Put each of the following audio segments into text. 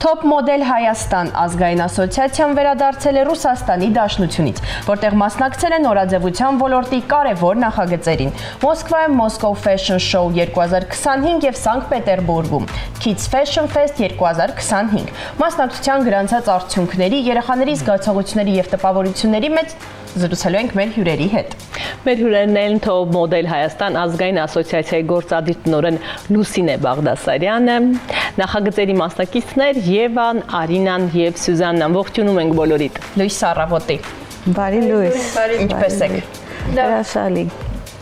Top Model Հայաստան ազգային ասոցիացիան վերադարձել է Ռուսաստանի Դաշնությունից, որտեղ մասնակցել է նորաձևության ոլորտի կարևոր նախագծերին։ Մոսկվայում Moscow Fashion Show 2025 եւ Սանկտ Պետերբուրգում Kids Fashion Fest 2025։ Մասնակցության գրանցած արդյունքների, երեխաների զգացողությունների եւ տպավորությունների մեջ զրուցելու ենք մեր հյուրերի հետ։ Մեր հյուրերն են Top Model Հայաստան ազգային ասոցիացիայի գործադիր տնօրեն Լուսինե Բաղդասարյանը, նախագծերի մասնակիցներ Եվան, Արինան եւ Սյուզաննան։ Ողջունում ենք բոլորիդ։ Լույս առավոտի։ Բարի լույս։ Ինչպե՞ս եք։ Հրաշալի։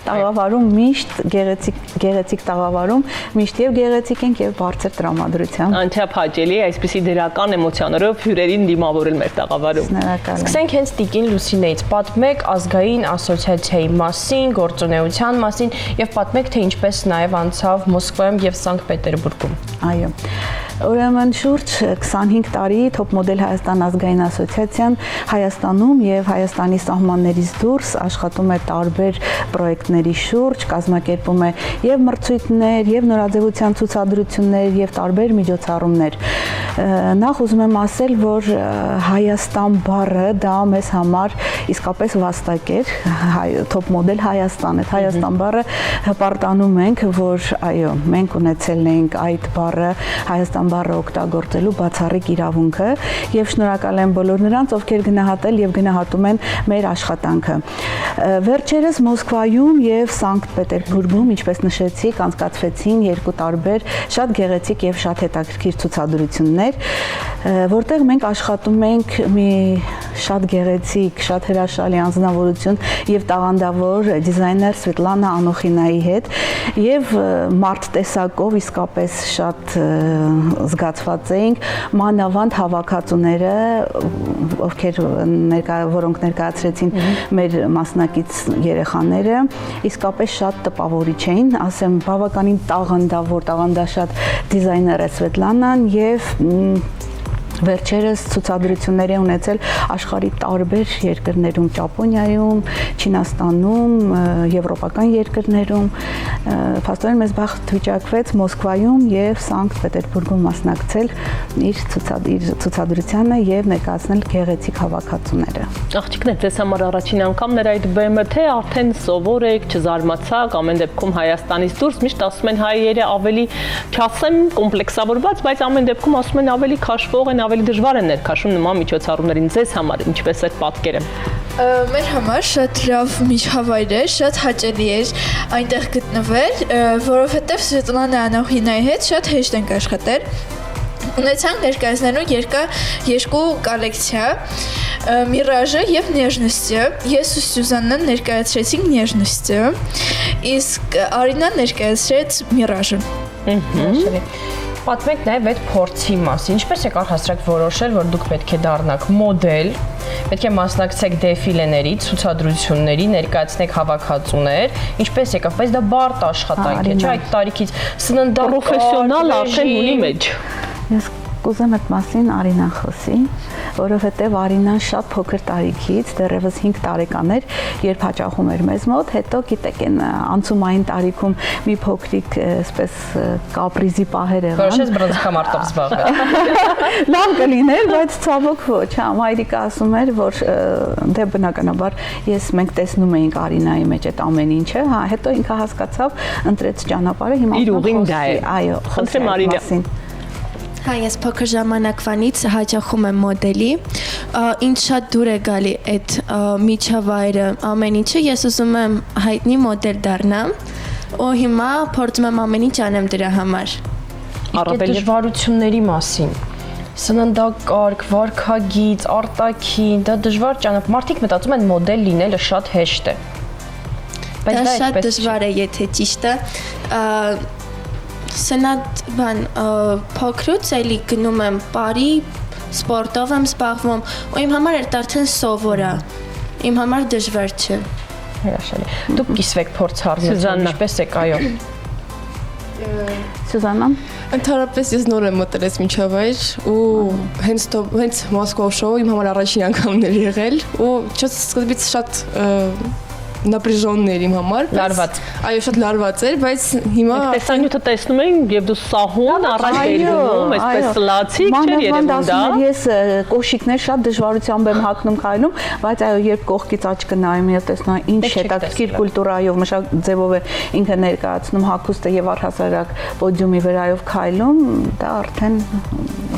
Տաղավարում միշտ գեղեցիկ տաղավարում միշտ եւ գեղեցիկ ենք եւ բարձր տրամադրությամբ։ Անչափ հաճելի է այսպիսի դրական էմոցիաներով հյուրերին դիմավորել մեր տաղավարում։ Շնորհակալ եմ։ Սկսենք հենց Տիկին Լուսինեից։ Պատմեք ազգային ասոցիացիայի մասին, գործունեության մասին եւ պատմեք թե ինչպես նաեւ անցավ Մոսկվայում եւ Սանկտ Պետերբուրգում։ Այո։ Ուրեմն շուրջ 25 տարի Top Model Հայաստան ազգային ասոցիացիան Հայաստանում եւ Հայաստանի սահմաններից դուրս աշխատում է տարբեր պրոյեկտների շուրջ, կազմակերպում է եւ մրցույթներ, եւ նորաձևության ցուցադրություններ, եւ տարբեր միջոցառումներ։ Նախ ուզում եմ ասել, որ Հայաստան բառը դա մեզ համար իսկապես վաստակ էր, Top Model Հայաստան, այդ Հայաստան բառը հպարտանում ենք, որ այո, մենք ունեցել ենք այդ բառը Հայաստան բառը օգտագործելու բացառիկ իրավունքը եւ շնորհակալ եմ բոլոր նրանց, ովքեր գնահատել եւ գնահատում են մեր աշխատանքը։ Վերջերս Մոսկվայում եւ Սանկտ Պետերբուրգում, ինչպես նշեցիք, անցկացվեցին երկու տարբեր շատ գեղեցիկ եւ շատ հետաքրքիր ցուցադրություններ, որտեղ մենք աշխատում ենք մի շատ գեղեցիկ, շատ հրաշալի անձնավորություն եւ տաղանդավոր դիզայներ Սվետլանա Անոխինայի հետ եւ մարդ տեսակով իսկապես շատ զգացված էինք, մանավանդ հավաքածուները, որոնք ներկայացրեցին մեր մասնակից երեխաները, իսկապես շատ տպավորիչ էին, ասեմ, բավականին տաղանդաշատ դիզայներ է Սվետլանան եւ վերջերս ցուցադրություններ է ունեցել աշխարհի տարբեր երկրներում, Ճապոնիայում, Չինաստանում, եվրոպական երկրներում, փաստորեն մեզ բախտ վիճակվեց Մոսկվայում եւ Սանկտ Պետերբուրգում մասնակցել իր ցուցադրությանը եւ ներկայացնել գեղեցիկ հավաքածուները։ Աղջիկներ, ձեզ համար առաջին անգամն էր այդ բեմը, թե արդեն սովոր եք, չզարմացաք, ամեն դեպքում Հայաստանից դուրս միշտ ասում են հայերը ավելի, չասեմ կոմպլեքսավորված, բայց ամեն դեպքում ասում են ավելի քաշվող են, ավելի դժվար են ներքաշում նման միջոցառումներին։ Ձեզ համար ինչպես էր պատկերը։ Մեր համար շատ լավ միջավայր էր, շատ հաճելի էր այնտեղ գտնվել, որովհետև Սվետլանա Անոխինայի հետ շատ հեշտ ենք աշխատել։ Ունեցանք ներկայացնելու երկու կոլեկցիա, Միրաժը եւ Նեժնոստը։ Ես ու Սյուզաննան ներկայացրեցինք Նեժնոստը, իսկ Արինան ներկայացրեց Միրաժը։ Պատմեք նաև այդ փորձի մասին, ինչպես եք առհասարակ որոշել, որ դուք պետք է դառնաք մոդել, պետք է մասնակցեք դեֆիլեների, ցուցադրությունների, ներկայացնեք հավաքածուներ, ինչպես եկավ, բայց դա բարդ աշխատանք է, չէ՞, այդ տարիքից սննդակ պրոֆեսիոնալ արդեն ունի մեջ։ Ես կուզեմ այդ մասին Արինան խոսի, որովհետև Արինան շատ փոքր տարիքից, դեռևս 5 տարեկան էր, երբ հաճախում էր մեզ մոտ, հետո գիտեք են անցումային տարիքում մի փոքրիկ այսպես կապրիզի պահեր եղան։ Որոշեց բռնցքամարտով զբաղվել։ Լավ կլիներ, բայց ցավոք ոչ, հա, մայրիկը ասում էր, որ դե բնականաբար մենք տեսնում էինք Արինայի մեջ այդ ամեն ինչը, հա, հետո ինքը հասկացավ, ընտրեց ճանապարհը, հիմա իր ուղին դա է։ Այո, խնդրեմ Արինա։ Հա, ես փոքր ժամանակվանից հաճախում եմ մոդելի, ինձ շատ դուր է գալի այդ միջավայրը, ամեն ինչը, ես ուզում եմ հայտնի մոդել դառնամ, ու հիմա փորձում եմ ամեն ինչ անեմ դրա համար։ Առավել դժվարությունների մասին։ Սննդակարգ, վարքագիծ, արտաքին, դա դժվար ճանապարհ։ Մարդիկ մտածում են մոդել լինելը շատ հեշտ է։ Դա շատ դժվար է, եթե ճիշտ է։ Սնատ փոքրուց էլի գնում եմ բարի, սպորտով եմ զբաղվում, ու իմ համար այդ արդեն սովոր է, իմ համար դժվար չէ։ Հրաշալի։ Դուք կիսվեք փորձառնությամբ, ինչպես եք, այո։ Սյուզաննան։ Ընդհանրապես ես նոր եմ մտել այս միջավայր ու հենց Moscow Show-ը իմ համար առաջին անգամն էր եղել ու սկզբից շատ напряженներ իմ համար։ Լարված։ Այո, շատ լարված էր, բայց հիմա Տեսանյութը տեսնում ենք եւ դու սահուն առաջ երևում, այսպես լացիկ չէր երևում դա։ Ես կոշիկներ շատ դժվարությամբ եմ հագնում քայլում, բայց այո, երբ կողքից աչքը նայում եւ տեսնում ինչ հետաքրքիր կուլտուրայով մշակ ձևով է ինքը ներկայացնում հագուստը եւ առհասարակ պոդիումի վրայով քայլում, դա արդեն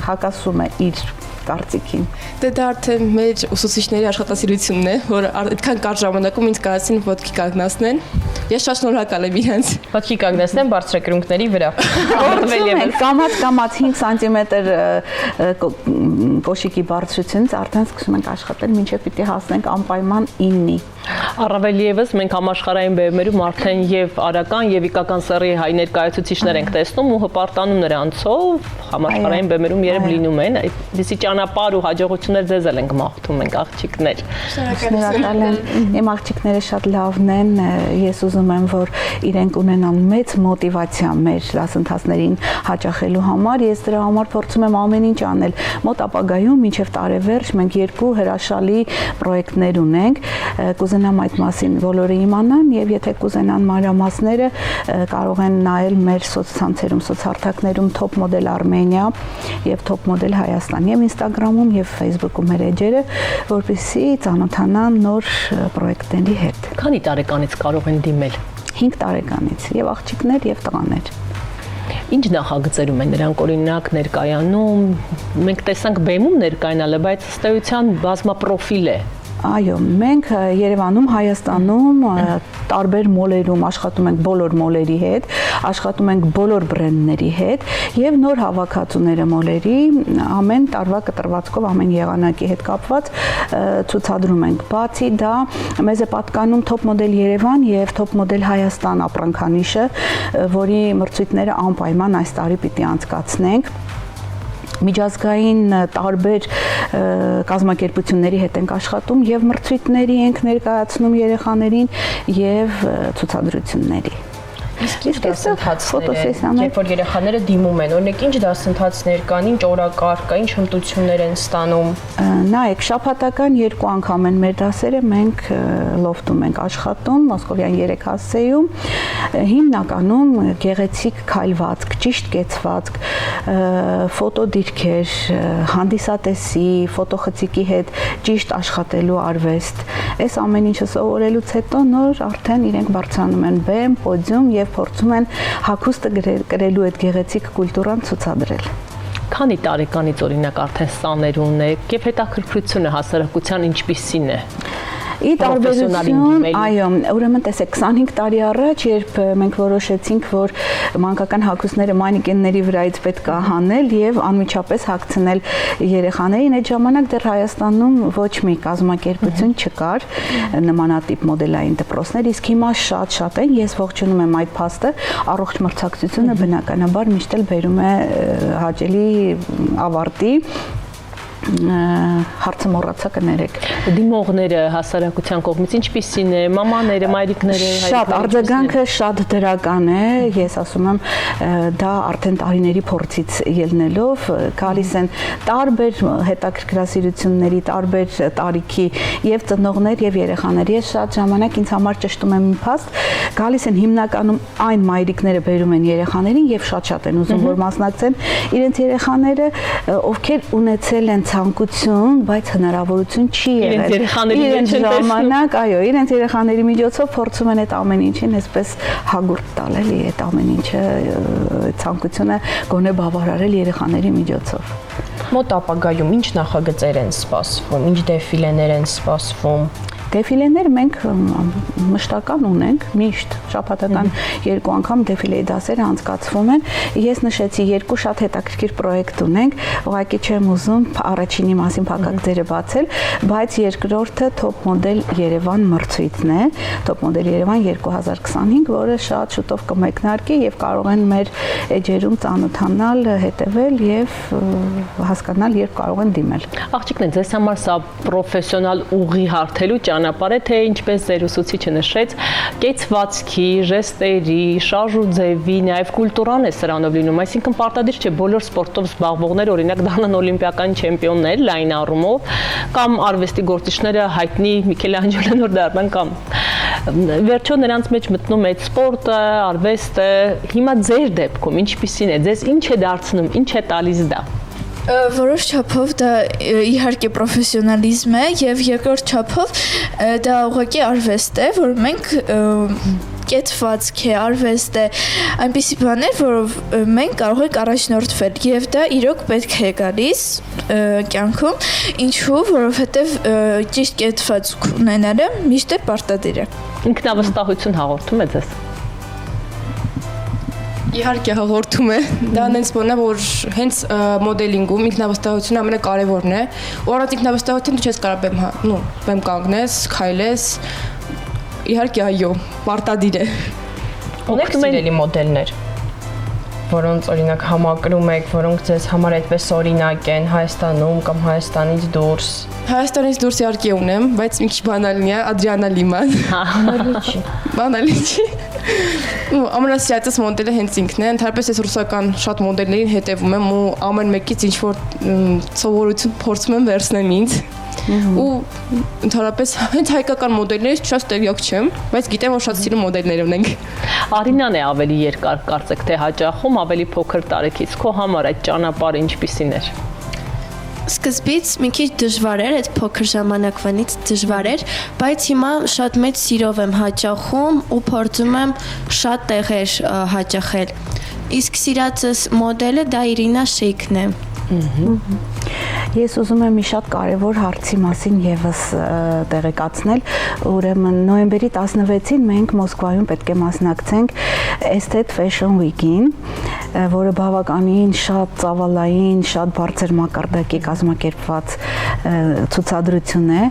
հակասում է իր կարծիքին։ դա արդեն մեր ուսուցիչների աշխատասիրությունն է, որ այդքան կարճ ժամանակում ինձ կարծին ոտքի կանգնացնեն։ Ես շատ շնորհակալ եմ իրենց։ Ոտքի կանգնեցնեմ բարձրակրունկների վրա։ Կամած 5 սանտիմետր կոշիկի բարձրությունից արդեն սկսում ենք աշխատել, մինչև պիտի հասնենք անպայման 9-ի։ Առավել եւս մենք համաշխարհային բեմերում արդեն եւ արական եւ իգական սեռի հայ ներկայացուցիչներ ենք տեսնում ու հպարտանում նրանցով համաշխարհային բեմերում երբ լինում են, այդպիսի ճանապարհ ու հաջողություններ ձեզ էլ ենք մաղթում ենք աղջիկներ։ Շնորհակալ եմ։ Իմ աղջիկները շատ լավն են, ես ուզում եմ, որ իրենք ունենան մեծ մոտիվացիա մեր դասընթացներին հաճախելու համար, ես դրա համար փորձում եմ ամեն ինչ անել։ Մոտ ապագայում մինչև տարեվերջ մենք 2 հրաշալի պրոյեկտներ ունենք, կուզենամ այդ մասին բոլորը իմանան եւ եթե կուզենան մանրամասները կարող են նայել մեր սոցցանցերում, սոցհարթակներում Top Model Armenia եւ Top Model Հայաստան եւ Instagram-ում եւ Facebook-ում մեր էջերը, որպեսզի ծանոթանան նոր պրոյեկտների հետ։ Քանի տարեկանից կարող են դիմել։ 5 տարեկանից եւ աղջիկներ եւ տղաներ։ Ինչ նախագծերում են նրանք օրինակ ներկայանում, մենք տեսանք բեմում ներկայանալը, բայց ըստ էության բազմապրոֆիլ է։ Այո, մենք Երևանում, Հայաստանում տարբեր մոլերում աշխատում ենք բոլոր մոլերի հետ, աշխատում ենք բոլոր բրենդների հետ եւ նոր հավաքածուները մոլերի ամեն տարվա կտրվածքով ամեն եղանակի հետ կապված ցուցադրում ենք։ Բացի դա մեզ է պատկանում Top Model Երևան եւ Top Model Հայաստան ապրանքանիշը, որի մրցույթները անպայման այս տարի պիտի անցկացնենք։ Միջազգային տարբեր կազմակերպությունների հետ ենք աշխատում եւ մրցույթների ենք ներկայացնում երեխաներին եւ ցուցադրությունների։ Իսկ դասընթացները, երբ որ երեխաները դիմում են, օրինակ ինչ դասընթացներ կան, ինչ օրակարգ կա, ինչ հմտություններ են ստանում։ Նայեք, շաբաթական 2 անգամ են մեր դասերը, մենք լոֆտում ենք աշխատում, Մոսկովյան 3 հասցեում, հիմնականում գեղեցիկ քայլվածք, ճիշտ կեցվածք, ֆոտոդիրքեր, հանդիսատեսի, ֆոտոխցիկի հետ ճիշտ աշխատելու արվեստ։ Այս ամեն ինչը սովորելուց հետո նոր արդեն իրենք բարձրանում են բեմ, պոդիում եւ փորձում են հագուստը կրելու այդ գեղեցիկ կուլտուրան ցուցադրել։ Քանի տարեկանից օրինակ արդեն սաներ ունեք եւ հետաքրքրությունը հասարակության ինչպիսին է։ Ի տարբերություն, այո, ուրեմն տեսեք 25 տարի առաջ, երբ մենք որոշեցինք, որ մանկական հագուստները մանեկենների վրայից պետք է հանել եւ անմիջապես հագցնել երեխաներին, այդ ժամանակ դեռ Հայաստանում ոչ մի կազմակերպություն չկար նմանատիպ մոդելային դպրոցներ, իսկ հիմա շատ են, ես ողջունում եմ այդ փաստը, առողջ մրցակցությունը բնականաբար միշտ էլ բերում է հաճելի ավարտի։ Հարցը մոռացա կներեք։ Դիմողները հասարակության կողմից ինչպիսին է, մամաները, մայրիկները, Շատ արձագանքը շատ դրական է, ես ասում եմ, դա արդեն տարիների փորձից ելնելով գալիս են տարբեր հետաքրքրասիրությունների, տարբեր տարիքի եւ ծնողներ եւ երեխաներ։ Ես շատ ժամանակ ինձ համար ճշտում եմ մի փաստ, գալիս են հիմնականում այն մայրիկները բերում են երեխաներին եւ շատ են ուզում որ մասնակցեն իրենց երեխաները, ովքեր ունեցել են ցանկություն, բայց հնարավորություն չի եղել։ Իրենց ժամանակ, այո, իրենց երեխաների միջոցով փորձում են այդ ամեն ինչին այսպես հագուրտ տալ, էլի, այդ ամեն ինչը ցանկությունը գոնե բավարարել երեխաների միջոցով։ Մոտ ապագայում ինչ նախագծեր են սպասվում, ինչ դեֆիլեներ են սպասվում։ Դեֆիլեներ մենք մշտական ունենք, միշտ շաբաթական 2 անգամ դեֆիլեի դասերը անցկացվում են։ Ես նշեցի 2 շատ հետաքրքիր պրոյեկտ ունենք, ուղղակի չեմ ուզում առաջինի մասին փակագծերը բացել, բայց երկրորդը Top Model Երևան մրցույթն է, Top Model Երևան 2025, որը շատ շուտով կմեկնարկի եւ կարող են մեր էջերում ծանոթանալ, հետեւել եւ հասկանալ, երբ կարող են դիմել։ Աղջիկներ, ձեզ համար սա պրոֆեսիոնալ ուղի հարթելու ճանապարհ է, թե ինչպես ձեր ուսուցիչը նշեց, կեցվածքի, ժեստերի, շարժուձևի, նաև կուլտուրան է սրանով լինում, այսինքն պարտադիր չէ բոլոր սպորտով զբաղվողներ, օրինակ դառնան օլիմպիական չեմպիոններ լայն առումով, կամ արվեստի գործիչները հայտնի Միքելանջելոն որ դառնան կամ Վերջո նրանց մեջ մտնում է սպորտը, արվեստը, հիմա ձեր դեպքում ինչպիսին է, ձեզ ինչ է դարձնում, ինչ է տալիս դա։ Որոշ չափով դա իհարկե պրոֆեսիոնալիզմ է եւ երկրորդ չափով դա ուղղակի արվեստ է, որ մենք կետվածք է, արվեստ է, այնպիսի բաներ, որով մենք կարող ենք առաջնորդվել եւ դա իրոք պետք է գալիս կյանքում, ինչու, որովհետեւ ճիշտ կետվածք ունենալը միշտ է պարտադիր է։ Ինքնավստահություն հաղորդում է ձեզ։ Իհարկե հաղորդում է, դա նենց բան է, որ հենց մոդելինգում ինքնավստահությունը ամենակարևորն է, ու առանց ինքնավստահության դու չես կարող բեմ կանգնես, քայլես, իհարկե այո, պարտադիր է։ Ունեք սիրելի մոդելներ, որոնց օրինակ համակրում եք, որոնք ձեզ համար այդպես օրինակ են Հայաստանում կամ Հայաստանից դուրս։ Հայաստանից դուրս իհարկե ունեմ, բայց մի քիչ բանալին է, Ադրիանա Լիման։ Բանալի չի։ Ամենասիրածս մոդելը հենց ինքն է, ընդհանրապես ես ռուսական շատ մոդելներին հետևում եմ ու ամեն մեկից ինչ որ սովորություն փորձում եմ վերցնեմ ինձ։ Ու ընդհանրապես հենց հայկական մոդելներից շատ տեղյակ չեմ, բայց գիտեմ, որ շատ սիրուն մոդելներ ունենք։ Արինան է ավելի երկար կարծեք թե հաճախում, ավելի փոքր տարիքից։ Քո համար այդ ճանապարհը ինչպիսին էր։ Սկզբից մի քիչ դժվար էր, այդ փոքր ժամանակվանից դժվար էր, բայց հիմա շատ մեծ սիրով եմ հաճախում ու փորձում եմ շատ տեղեր հաճախել։ Իսկ սիրածս մոդելը դա Իրինա Շեյքն է։ Ես ուզում եմ մի շատ կարևոր հարցի մասին եւս տեղեկացնել, ուրեմն նոյեմբերի 16-ին մենք Մոսկվայում պետք է մասնակցենք Estet Fashion Week-ին, որը բավականին շատ ծավալային, շատ բարձր մակարդակի կազմակերպված ցուցադրություն է,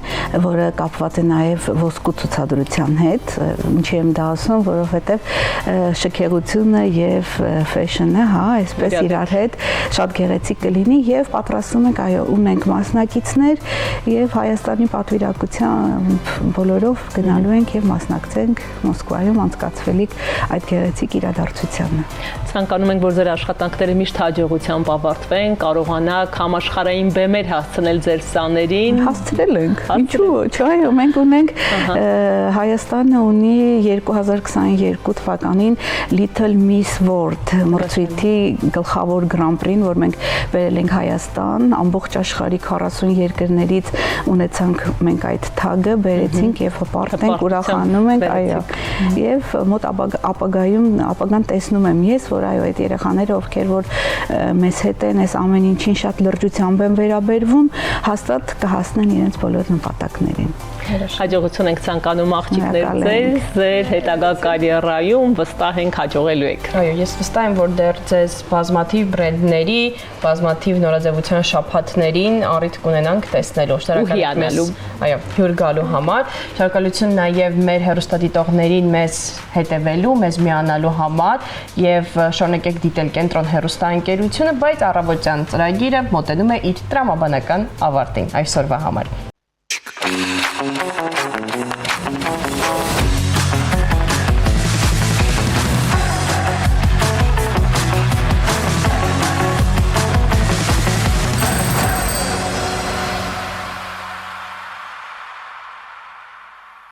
որը կապված է նաև ոսկու ցուցադրության հետ։ Ինչի եմ դա ասում, որովհետև շքեղությունը եւ fashion-ը, հա, այսպես իրար հետ շատ գեղեցիկ կլինի եւ պատրաստում ենք, այո, ունենք մասնակիցներ եւ Հայաստանի պատվիրակության բոլորով գնալու ենք եւ մասնակցենք Մոսկվայում անցկացվելիք այդ գեղեցիկ իրադարձությանը։ Ցանկանում ենք, որ ձեր աշխատանքները միշտ հաջողությամբ ավարտվեն, կարողանաք համաշխարհային բեմեր հասցնել ձեր սաներին։ Հասցրել ենք։ Ինչու՞ ոչ, այո, մենք ունենք Հայաստանը ունի 2022 թվականին Little Miss World մրցույթի գլխավոր Grand-Prix-ն, որ մենք բերել ենք Հայաստան, ամբողջ աշխարհի 40 երկրներից ունեցանք մենք այդ թագը, բերեցինք եւ հպարտ ենք, ուրախանում ենք, այո։ Եվ մոտ ապագան տեսնում եմ ես, որ այո, այդ երեխաները, ովքեր որ մեզ հետ են, այս ամեն ինչին շատ լրջությամբ են վերաբերվում, հաստատ կհասնեն իրենց բոլոր նպատակներին։ Հաջողություն ենք ցանկանում աղջիկներ ձեր հետագա կարիերայում, վստահ ենք հաջողելու եք։ Այո, ես վստահ եմ, որ դեռ ձեզ բազմաթիվ բրենդների, բազմաթիվ նորաձևության շաբաթներին առիթ կունենանք տեսնելու, շնորհակալություն, այո, հյուր գալու համար, շնորհակալություն նաև մեր հեռուստադիտողներին մեզ հետևելու, մեզ միանալու համար եւ շնորհակալեք դիտել Կենտրոն հեռուստաընկերությունը, բայց առավոտյան ծրագիրը մոտենում է իր տրամաբանական ավարտին այսօրվա համար։